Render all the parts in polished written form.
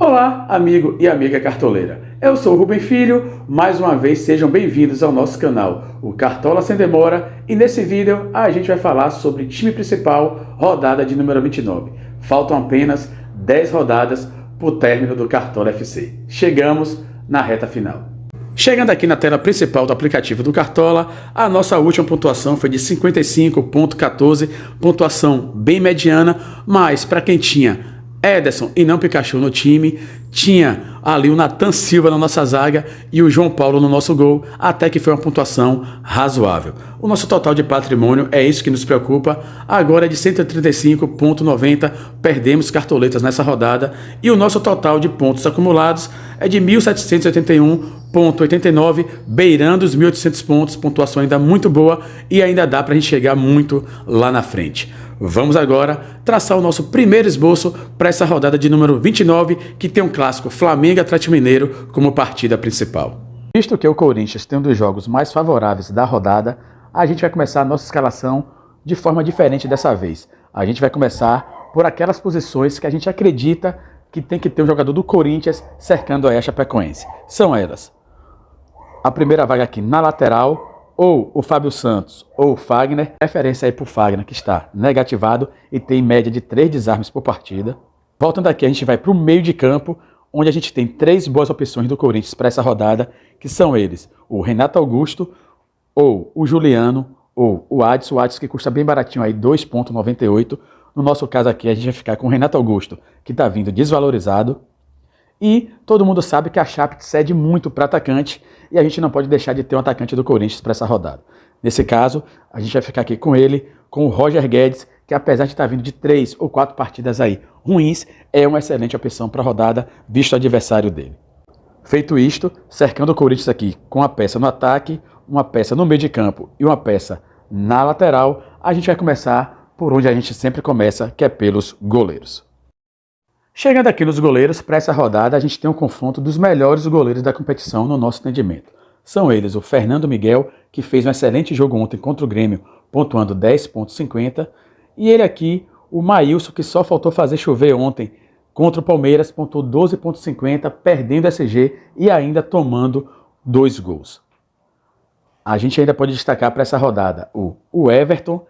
Olá, amigo e amiga cartoleira. Eu sou o Rubem Filho, mais uma vez sejam bem-vindos ao nosso canal, o Cartola Sem Demora, e nesse vídeo a gente vai falar sobre time principal, rodada de número 29. Faltam apenas 10 rodadas para o término do Cartola FC. Chegamos na reta final. Chegando aqui na tela principal do aplicativo do Cartola, a nossa última pontuação foi de 55,14, pontuação bem mediana, mas para quem tinha Ederson e não Pikachu no time, tinha ali o Nathan Silva na nossa zaga e o João Paulo no nosso gol, até que foi uma pontuação razoável. O nosso total de patrimônio é isso que nos preocupa, agora é de 135,90, perdemos cartoletas nessa rodada, e o nosso total de pontos acumulados é de 1.781,89, beirando os 1.800 pontos, pontuação ainda muito boa e ainda dá para a gente chegar muito lá na frente. Vamos agora traçar o nosso primeiro esboço para essa rodada de número 29, que tem um clássico Flamengo e Atlético Mineiro como partida principal. Visto que o Corinthians tem um dos jogos mais favoráveis da rodada, a gente vai começar a nossa escalação de forma diferente dessa vez. A gente vai começar por aquelas posições que a gente acredita que tem que ter um jogador do Corinthians cercando a Chapecoense. São elas: a primeira vaga aqui na lateral, ou o Fábio Santos ou o Fagner, referência aí para o Fagner, que está negativado e tem média de 3 desarmes por partida. Voltando aqui, a gente vai para o meio de campo, onde a gente tem 3 boas opções do Corinthians para essa rodada, que são eles: o Renato Augusto, ou o Juliano, ou o Adson. O Adson que custa bem baratinho aí, 2,98. No nosso caso aqui, a gente vai ficar com o Renato Augusto, que está vindo desvalorizado. E todo mundo sabe que a Chape cede muito para atacante e a gente não pode deixar de ter um atacante do Corinthians para essa rodada. Nesse caso, a gente vai ficar aqui com ele, com o Roger Guedes, que apesar de estar vindo de 3 ou 4 partidas aí ruins, é uma excelente opção para a rodada, visto o adversário dele. Feito isto, cercando o Corinthians aqui com uma peça no ataque, uma peça no meio de campo e uma peça na lateral, a gente vai começar por onde a gente sempre começa, que é pelos goleiros. Chegando aqui nos goleiros, para essa rodada a gente tem um confronto dos melhores goleiros da competição no nosso entendimento. São eles o Fernando Miguel, que fez um excelente jogo ontem contra o Grêmio, pontuando 10,50, e ele aqui, o Maílson, que só faltou fazer chover ontem contra o Palmeiras, pontuou 12,50, perdendo SG e ainda tomando 2 gols. A gente ainda pode destacar para essa rodada o Everton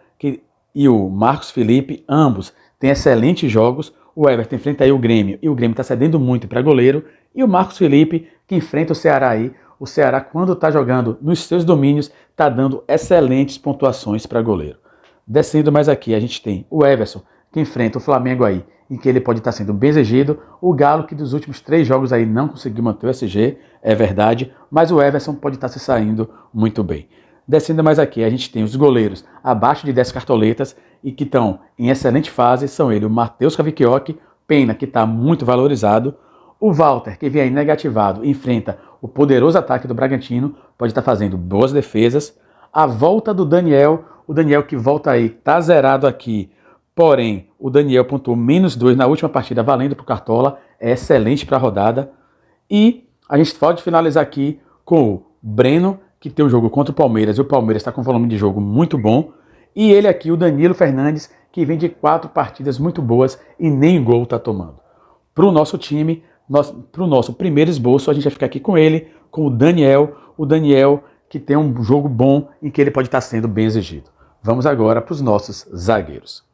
e o Marcos Felipe, ambos têm excelentes jogos. O Everton enfrenta aí o Grêmio, e o Grêmio está cedendo muito para goleiro. E o Marcos Felipe, que enfrenta o Ceará aí. O Ceará, quando está jogando nos seus domínios, está dando excelentes pontuações para goleiro. Descendo mais aqui, a gente tem o Everson, que enfrenta o Flamengo aí, em que ele pode estar sendo bem exigido. O Galo, que dos últimos 3 jogos aí não conseguiu manter o SG, é verdade, mas o Everson pode estar se saindo muito bem. Descendo mais aqui, a gente tem os goleiros abaixo de 10 cartoletas e que estão em excelente fase, são ele o Matheus Cavicchiocchi, pena que está muito valorizado. O Walter, que vem aí negativado, enfrenta o poderoso ataque do Bragantino, pode estar fazendo boas defesas. A volta do Daniel, o Daniel que volta aí, está zerado aqui, porém o Daniel pontuou -2 na última partida, valendo para o Cartola, é excelente para a rodada. E a gente pode finalizar aqui com o Breno, que tem um jogo contra o Palmeiras, e o Palmeiras está com um volume de jogo muito bom. E ele aqui, o Danilo Fernandes, que vem de 4 partidas muito boas e nem gol está tomando. Para o nosso time, para o nosso primeiro esboço, a gente vai ficar aqui com ele, com o Daniel que tem um jogo bom e que ele pode estar sendo bem exigido. Vamos agora para os nossos zagueiros.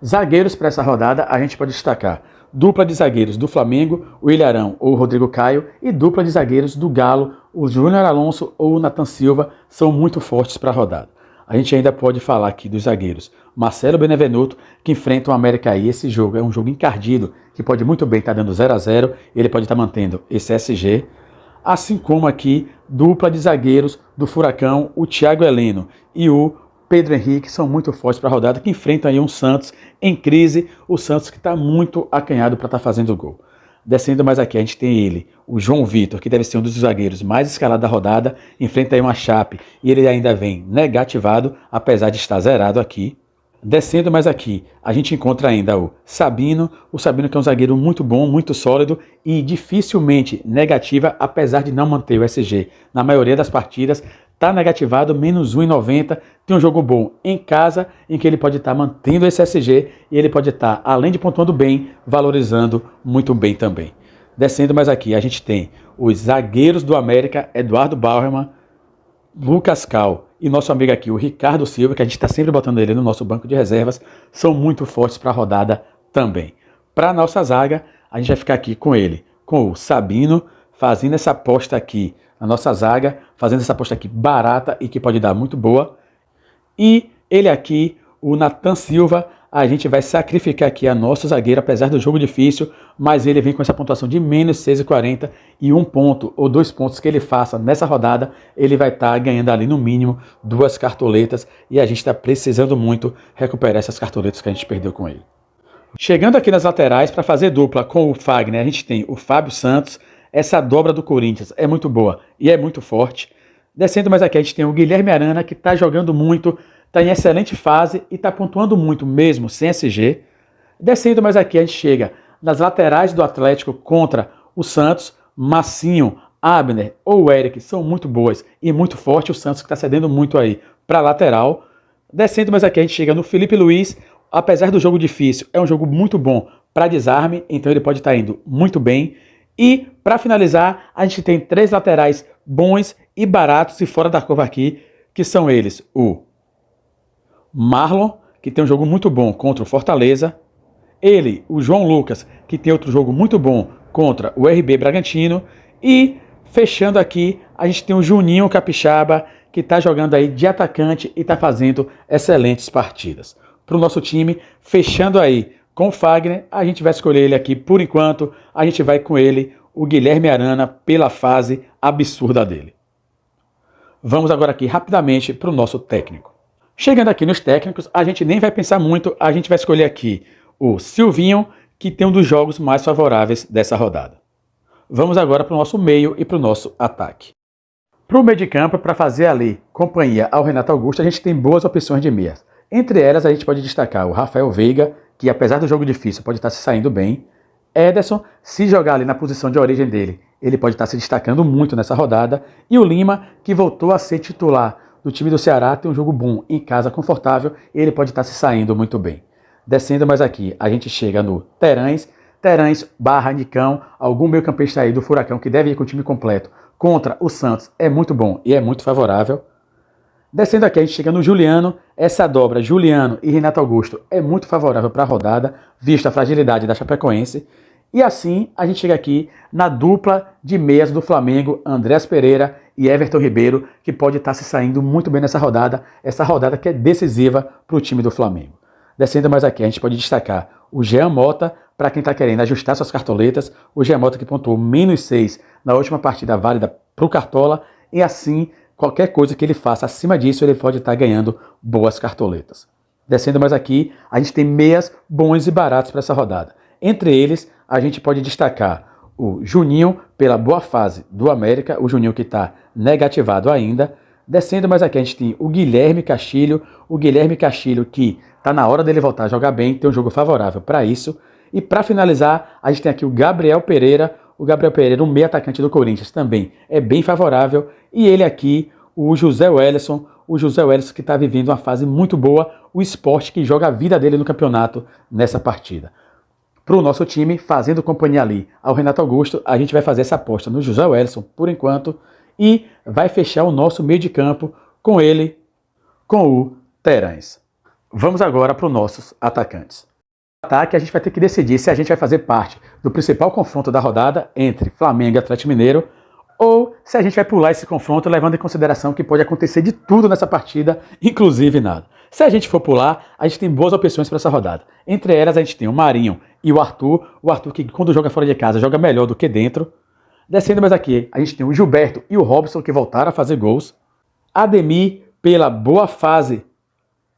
Zagueiros para essa rodada, a gente pode destacar dupla de zagueiros do Flamengo, o Ilharão ou o Rodrigo Caio, e dupla de zagueiros do Galo, o Júnior Alonso ou o Nathan Silva, são muito fortes para a rodada. A gente ainda pode falar aqui dos zagueiros Marcelo Benevenuto, que enfrenta o América aí. Esse jogo é um jogo encardido, que pode muito bem estar dando 0-0, ele pode estar mantendo esse SG. Assim como aqui, dupla de zagueiros do Furacão, o Thiago Heleno e o Pedro Henrique, são muito fortes para a rodada, que enfrentam aí um Santos em crise, o Santos que está muito acanhado para estar fazendo gol. Descendo mais aqui, a gente tem ele, o João Vitor, que deve ser um dos zagueiros mais escalados da rodada, enfrenta aí uma Chape e ele ainda vem negativado, apesar de estar zerado aqui. Descendo mais aqui, a gente encontra ainda o Sabino que é um zagueiro muito bom, muito sólido e dificilmente negativa, apesar de não manter o SG na maioria das partidas. Está negativado, -1,90, tem um jogo bom em casa, em que ele pode estar mantendo esse SG e ele pode estar, além de pontuando bem, valorizando muito bem também. Descendo mais aqui, a gente tem os zagueiros do América, Eduardo Bauerman, Lucas Cal e nosso amigo aqui, o Ricardo Silva, que a gente está sempre botando ele no nosso banco de reservas, são muito fortes para a rodada também. Para a nossa zaga, a gente vai ficar aqui com ele, com o Sabino, fazendo essa aposta aqui na nossa zaga, fazendo essa aposta aqui barata e que pode dar muito boa. E ele aqui, o Nathan Silva, a gente vai sacrificar aqui a nossa zagueira, apesar do jogo difícil, mas ele vem com essa pontuação de menos 6,40 e 1 ponto ou 2 pontos que ele faça nessa rodada, ele vai estar ganhando ali no mínimo 2 cartoletas e a gente está precisando muito recuperar essas cartoletas que a gente perdeu com ele. Chegando aqui nas laterais, para fazer dupla com o Fagner, a gente tem o Fábio Santos. Essa dobra do Corinthians é muito boa e é muito forte. Descendo mais aqui, a gente tem o Guilherme Arana, que está jogando muito, está em excelente fase e está pontuando muito mesmo sem SG. Descendo mais aqui, a gente chega nas laterais do Atlético contra o Santos. Massinho, Abner ou Eric são muito boas e muito forte. O Santos que está cedendo muito aí para a lateral. Descendo mais aqui, a gente chega no Felipe Luiz. Apesar do jogo difícil, é um jogo muito bom para desarme, então ele pode estar indo muito bem. E, para finalizar, a gente tem 3 laterais bons e baratos e fora da curva aqui, que são eles, o Marlon, que tem um jogo muito bom contra o Fortaleza, ele, o João Lucas, que tem outro jogo muito bom contra o RB Bragantino, e, fechando aqui, a gente tem o Juninho Capixaba, que está jogando aí de atacante e está fazendo excelentes partidas. Para o nosso time, fechando aí com o Fagner, a gente vai escolher ele aqui por enquanto, a gente vai com ele, o Guilherme Arana, pela fase absurda dele. Vamos agora aqui rapidamente para o nosso técnico. Chegando aqui nos técnicos, a gente nem vai pensar muito, a gente vai escolher aqui o Silvinho, que tem um dos jogos mais favoráveis dessa rodada. Vamos agora para o nosso meio e para o nosso ataque. Para o meio de campo, para fazer ali companhia ao Renato Augusto, a gente tem boas opções de meias. Entre elas, a gente pode destacar o Rafael Veiga, que apesar do jogo difícil, pode estar se saindo bem. Ederson, se jogar ali na posição de origem dele, ele pode estar se destacando muito nessa rodada. E o Lima, que voltou a ser titular do time do Ceará, tem um jogo bom em casa, confortável, e ele pode estar se saindo muito bem. Descendo mais aqui, a gente chega no Terãs barra Nicão, algum meio campista aí do Furacão que deve ir com o time completo contra o Santos, é muito bom e é muito favorável. Descendo aqui, a gente chega no Juliano. Essa dobra, Juliano e Renato Augusto, é muito favorável para a rodada, visto a fragilidade da Chapecoense. E assim, a gente chega aqui na dupla de meias do Flamengo, Andrés Pereira e Everton Ribeiro, que pode estar se saindo muito bem nessa rodada, essa rodada que é decisiva para o time do Flamengo. Descendo mais aqui, a gente pode destacar o Jean Mota, para quem está querendo ajustar suas cartoletas. O Jean Mota que pontuou menos 6 na última partida válida para o Cartola, e assim, qualquer coisa que ele faça acima disso, ele pode estar ganhando boas cartoletas. Descendo mais aqui, a gente tem meias bons e baratos para essa rodada. Entre eles, a gente pode destacar o Juninho, pela boa fase do América, o Juninho que está negativado ainda. Descendo mais aqui, a gente tem o Guilherme Castilho que está na hora dele voltar a jogar bem, tem um jogo favorável para isso. E para finalizar, a gente tem aqui o Gabriel Pereira, um meio atacante do Corinthians também é bem favorável. E ele aqui, o José Welleson que está vivendo uma fase muito boa, o Sport que joga a vida dele no campeonato nessa partida. Para o nosso time, fazendo companhia ali ao Renato Augusto, a gente vai fazer essa aposta no José Welleson por enquanto e vai fechar o nosso meio de campo com ele, com o Terãs. Vamos agora para os nossos atacantes. No ataque, a gente vai ter que decidir se a gente vai fazer parte do principal confronto da rodada entre Flamengo e Atlético Mineiro, ou se a gente vai pular esse confronto levando em consideração que pode acontecer de tudo nessa partida, inclusive nada. Se a gente for pular, a gente tem boas opções para essa rodada. Entre elas, a gente tem o Marinho e o Arthur que quando joga fora de casa joga melhor do que dentro. Descendo mais aqui, a gente tem o Gilberto e o Robson que voltaram a fazer gols. Ademir, pela boa fase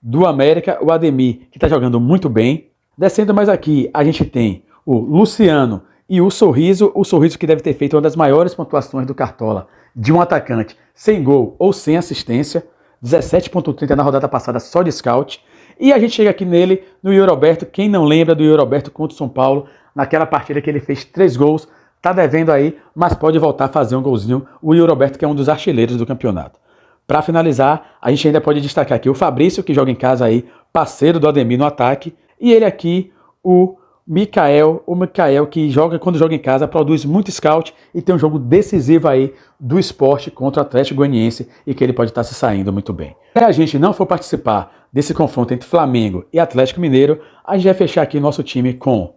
do América, o Ademir que está jogando muito bem. Descendo mais aqui, a gente tem o Luciano e o Sorriso que deve ter feito uma das maiores pontuações do Cartola de um atacante sem gol ou sem assistência, 17,30 na rodada passada só de scout. E a gente chega aqui nele, no Yuri Alberto. Quem não lembra do Yuri Alberto contra o São Paulo, naquela partida que ele fez 3 gols, tá devendo aí, mas pode voltar a fazer um golzinho. O Yuri Alberto que é um dos artilheiros do campeonato. Para finalizar, a gente ainda pode destacar aqui o Fabrício, que joga em casa aí, parceiro do Ademir no ataque. E ele aqui, o Mikael, o Mikael que quando joga em casa, produz muito scout e tem um jogo decisivo aí do Sport contra o Atlético Goianiense e que ele pode estar se saindo muito bem. Se a gente não for participar desse confronto entre Flamengo e Atlético Mineiro, a gente vai fechar aqui nosso time com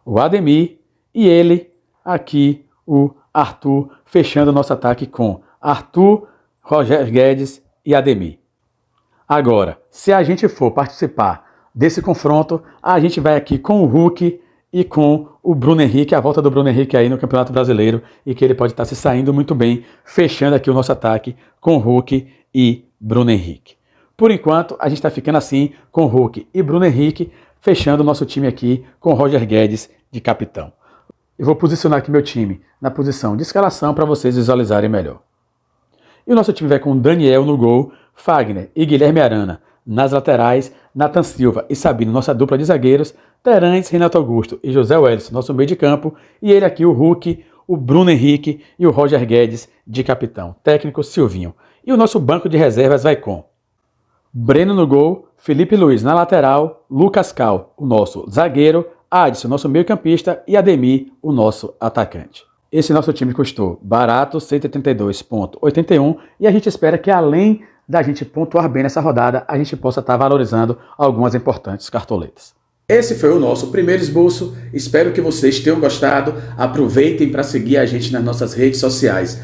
o Ademir e ele, aqui, o Arthur, fechando nosso ataque com Arthur, Roger Guedes e Ademir. Agora, se a gente for participar desse confronto, a gente vai aqui com o Hulk e com o Bruno Henrique, a volta do Bruno Henrique aí no Campeonato Brasileiro, e que ele pode estar se saindo muito bem, fechando aqui o nosso ataque com Hulk e Bruno Henrique. Por enquanto, a gente está ficando assim com Hulk e Bruno Henrique, fechando o nosso time aqui com Roger Guedes de capitão. Eu vou posicionar aqui meu time na posição de escalação para vocês visualizarem melhor. E o nosso time vai com Daniel no gol, Fagner e Guilherme Arana nas laterais, Nathan Silva e Sabino, nossa dupla de zagueiros, Terãs, Renato Augusto e José Wellison, nosso meio de campo, e ele aqui, o Hulk, o Bruno Henrique e o Roger Guedes de capitão, técnico Silvinho. E o nosso banco de reservas vai com Breno no gol, Felipe Luiz na lateral, Lucas Cal, o nosso zagueiro, Adson, nosso meio campista, e Ademir, o nosso atacante. Esse nosso time custou barato, 182,81, e a gente espera que além da gente pontuar bem nessa rodada, a gente possa estar valorizando algumas importantes cartoletas. Esse foi o nosso primeiro esboço, espero que vocês tenham gostado, aproveitem para seguir a gente nas nossas redes sociais,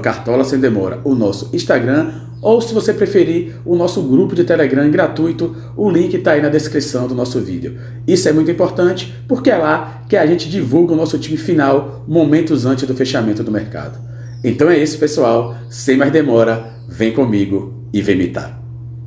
@Cartola Sem Demora, o nosso Instagram, ou se você preferir, o nosso grupo de Telegram gratuito, o link está aí na descrição do nosso vídeo. Isso é muito importante, porque é lá que a gente divulga o nosso time final, momentos antes do fechamento do mercado. Então é isso, pessoal, sem mais demora, vem comigo e vem mitar.